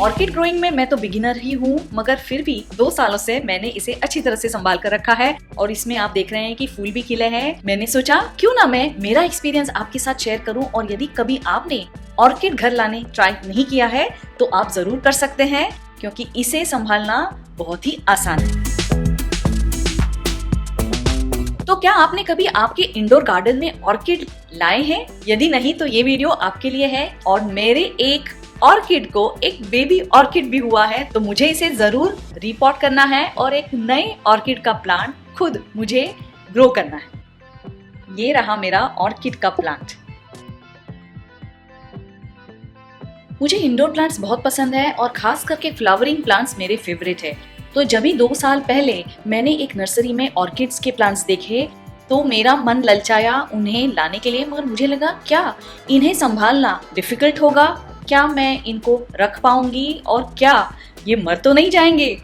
Orchid growing में मैं तो बिगिनर ही हूँ, मगर फिर भी 2 सालों से मैंने इसे अच्छी तरह से संभाल कर रखा है और इसमें आप देख रहे हैं कि फूल भी खिले हैं। मैंने सोचा क्यों ना मैं मेरा एक्सपीरियंस आपके साथ शेयर करूं, और यदि कभी आपने ऑर्किड घर लाने ट्राई नहीं किया है तो आप जरूर कर सकते हैं, क्योंकि इसे संभालना बहुत ही आसान है। तो क्या आपने कभी आपके इंडोर गार्डन में ऑर्किड लाए हैं? यदि नहीं तो ये वीडियो आपके लिए है। और मेरे एक ऑर्किड को एक बेबी ऑर्किड भी हुआ है, तो मुझे इसे जरूर रिपोर्ट करना है और एक नए ऑर्किड का प्लांट खुद मुझे ग्रो करना है। ये रहा मेरा ऑर्किड का प्लांट। मुझे इंडोर प्लांट्स बहुत पसंद है और खास करके फ्लावरिंग प्लांट्स मेरे फेवरेट है। तो जब भी 2 साल पहले मैंने एक नर्सरी में ऑर्किड्स के प्लांट्स देखे तो मेरा मन ललचाया उन्हें लाने के लिए, मगर मुझे लगा क्या इन्हें संभालना डिफिकल्ट होगा, क्या मैं इनको रख पाऊंगी और क्या ये मर तो नहीं जाएंगे।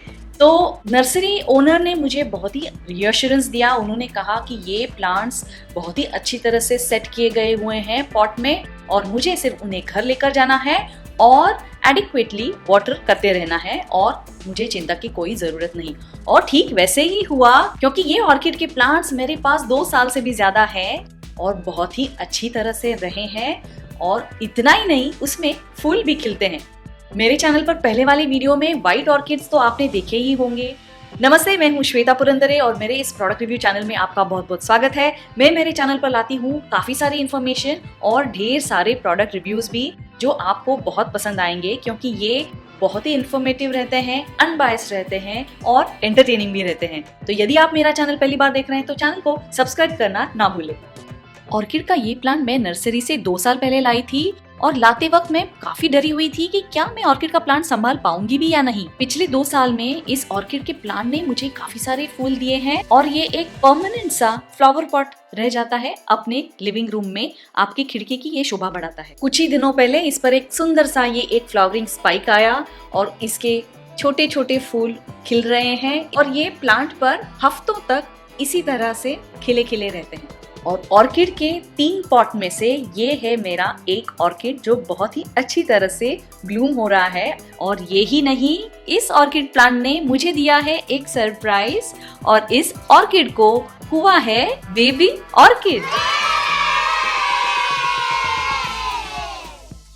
तो नर्सरी ओनर ने मुझे बहुत ही रिएश्योरेंस दिया। उन्होंने कहा कि ये प्लांट्स बहुत ही अच्छी तरह से सेट किए गए हुए हैं पॉट में, और मुझे सिर्फ उन्हें घर लेकर जाना है और एडिक्वेटली वाटर करते रहना है और मुझे चिंता की कोई जरूरत नहीं। और ठीक वैसे ही हुआ, क्योंकि ये ऑर्किड के प्लांट्स मेरे पास 2 साल से भी ज्यादा है और बहुत ही अच्छी तरह से रहे हैं। और इतना ही नहीं, उसमें फूल भी खिलते हैं। मेरे चैनल पर पहले वाले वीडियो में व्हाइट ऑर्किड्स तो आपने देखे ही होंगे। नमस्ते, मैं हूँ श्वेता पुरंदरे और मेरे इस प्रोडक्ट रिव्यू चैनल में आपका बहुत बहुत स्वागत है। मैं मेरे चैनल पर लाती हूँ काफी सारी इन्फॉर्मेशन और ढेर सारे प्रोडक्ट रिव्यूज भी, जो आपको बहुत पसंद आएंगे, क्योंकि ये बहुत ही इन्फॉर्मेटिव रहते हैं, अनबायस्ड रहते हैं और एंटरटेनिंग भी रहते हैं। तो यदि आप मेरा चैनल पहली बार देख रहे हैं तो चैनल को सब्सक्राइब करना ना भूलें। ऑर्किड का ये प्लांट मैं नर्सरी से 2 साल पहले लाई थी और लाते वक्त मैं काफी डरी हुई थी कि क्या मैं ऑर्किड का प्लांट संभाल पाऊंगी भी या नहीं। पिछले 2 साल में इस ऑर्किड के प्लांट ने मुझे काफी सारे फूल दिए हैं और ये एक परमानेंट सा फ्लावर पॉट रह जाता है अपने लिविंग रूम में। आपकी खिड़की की ये शोभा बढ़ाता है। कुछ ही दिनों पहले इस पर एक सुंदर सा ये एक फ्लावरिंग स्पाइक आया और इसके छोटे छोटे फूल खिल रहे हैं और ये प्लांट पर हफ्तों तक इसी तरह से खिले खिले रहते हैं। और ऑर्किड के 3 पॉट में से ये है मेरा एक ऑर्किड जो बहुत ही अच्छी तरह से ब्लूम हो रहा है। और ये ही नहीं, इस ऑर्किड प्लांट ने मुझे दिया है एक सरप्राइज, और इस ऑर्किड को हुआ है बेबी ऑर्किड।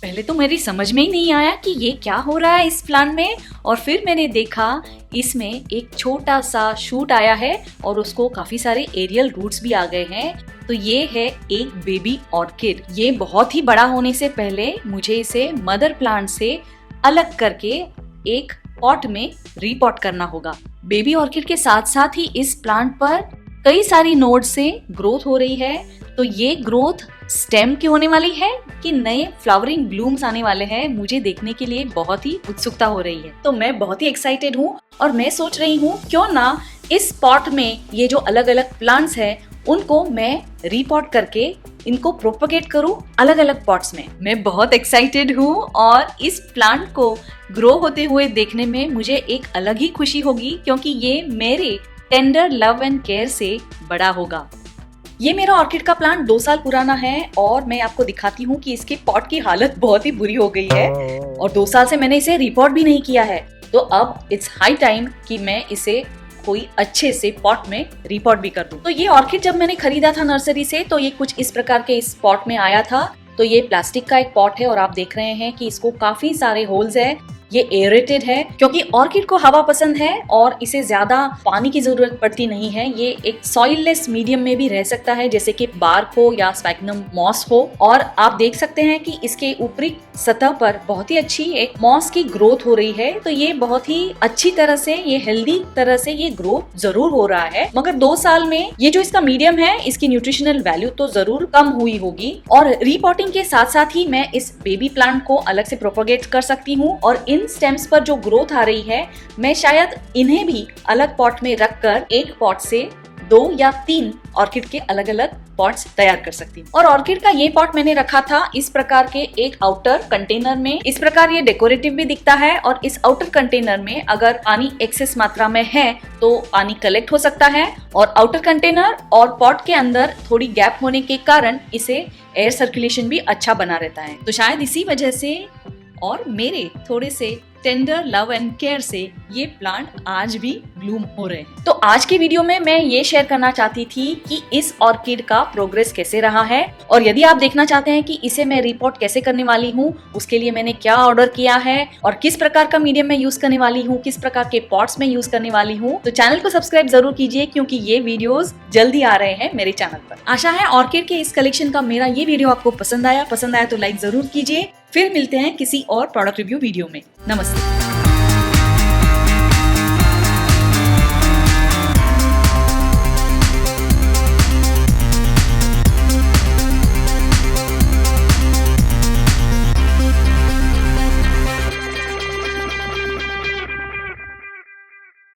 पहले तो मेरी समझ में ही नहीं आया कि ये क्या हो रहा है इस प्लांट में, और फिर मैंने देखा इसमें एक छोटा सा शूट आया है और उसको काफी सारे एरियल रूट्स भी आ गए हैं। तो ये है एक बेबी ऑर्किड। ये बहुत ही बड़ा होने से पहले मुझे इसे मदर प्लांट से अलग करके एक पॉट में रीपॉट करना होगा। बेबी ऑर्किड के साथ साथ ही इस प्लांट पर कई सारी नोड से ग्रोथ हो रही है। तो ये ग्रोथ स्टेम की होने वाली है कि नए फ्लावरिंग ब्लूम्स आने वाले हैं, मुझे देखने के लिए बहुत ही उत्सुकता हो रही है। तो मैं बहुत ही एक्साइटेड हूँ और मैं सोच रही हूँ क्यों ना इस पॉट में ये जो अलग अलग प्लांट्स हैं उनको मैं रीपॉट करके इनको प्रोपगेट करूं अलग अलग पॉट्स में। मैं बहुत एक्साइटेड हूँ और इस प्लांट को ग्रो होते हुए देखने में मुझे एक अलग ही खुशी होगी, क्योंकि ये मेरे टेंडर लव एंड केयर से बड़ा होगा। ये मेरा ऑर्किड का प्लांट 2 साल पुराना है और मैं आपको दिखाती हूँ कि इसके पॉट की हालत बहुत ही बुरी हो गई है और 2 साल से मैंने इसे रिपोर्ट भी नहीं किया है। तो अब इट्स हाई टाइम कि मैं इसे कोई अच्छे से पॉट में रिपोर्ट भी कर दूं। तो ये ऑर्किड जब मैंने खरीदा था नर्सरी से तो ये कुछ इस प्रकार के इस पॉट में आया था। तो ये प्लास्टिक का एक पॉट है और आप देख रहे हैं कि इसको काफी सारे होल्स है। ये एरेटेड है क्योंकि ऑर्किड को हवा पसंद है और इसे ज्यादा पानी की जरूरत पड़ती नहीं है। ये एक सॉइललेस मीडियम में भी रह सकता है, जैसे कि बार्क हो या स्पैग्नम मॉस हो। और आप देख सकते हैं कि इसके ऊपरी सतह पर बहुत ही अच्छी एक मॉस की ग्रोथ हो रही है। तो ये बहुत ही अच्छी तरह से, ये हेल्दी तरह से ये ग्रोथ जरूर हो रहा है। मगर 2 साल में ये जो इसका मीडियम है, इसकी न्यूट्रिशनल वैल्यू तो जरूर कम हुई होगी। और रीपॉटिंग के साथ साथ ही मैं इस बेबी प्लांट को अलग से प्रोपोगेट कर सकती हूँ और इन स्टेम्स पर जो ग्रोथ आ रही है, मैं शायद इन्हें भी अलग पॉट में रखकर एक पॉट से 2 या 3 ऑर्किड के अलग अलग पॉट्स तैयार कर सकती हूँ। और ऑर्किड का ये पॉट मैंने रखा था इस प्रकार के एक आउटर कंटेनर में। इस प्रकार ये डेकोरेटिव भी दिखता है और इस आउटर कंटेनर में अगर पानी एक्सेस मात्रा में है तो पानी कलेक्ट हो सकता है, और आउटर कंटेनर और पॉट के अंदर थोड़ी गैप होने के कारण इसे एयर सर्कुलेशन भी अच्छा बना रहता है। तो शायद इसी वजह से और मेरे थोड़े से टेंडर लव एंड केयर से ये प्लांट आज भी ब्लूम हो रहे हैं। तो आज की वीडियो में मैं ये शेयर करना चाहती थी कि इस ऑर्किड का प्रोग्रेस कैसे रहा है, और यदि आप देखना चाहते हैं कि इसे मैं रिपोर्ट कैसे करने वाली हूँ, उसके लिए मैंने क्या ऑर्डर किया है और किस प्रकार का मीडियम में यूज करने वाली हूँ, किस प्रकार के पॉट्स में यूज करने वाली हूँ, तो चैनल को सब्सक्राइब जरूर कीजिए क्योंकि ये वीडियोस जल्दी आ रहे हैं मेरे चैनल पर। आशा है ऑर्किड के इस कलेक्शन का मेरा ये वीडियो आपको पसंद आया तो लाइक जरूर कीजिए। फिर मिलते हैं किसी और प्रोडक्ट रिव्यू वीडियो में। नमस्ते।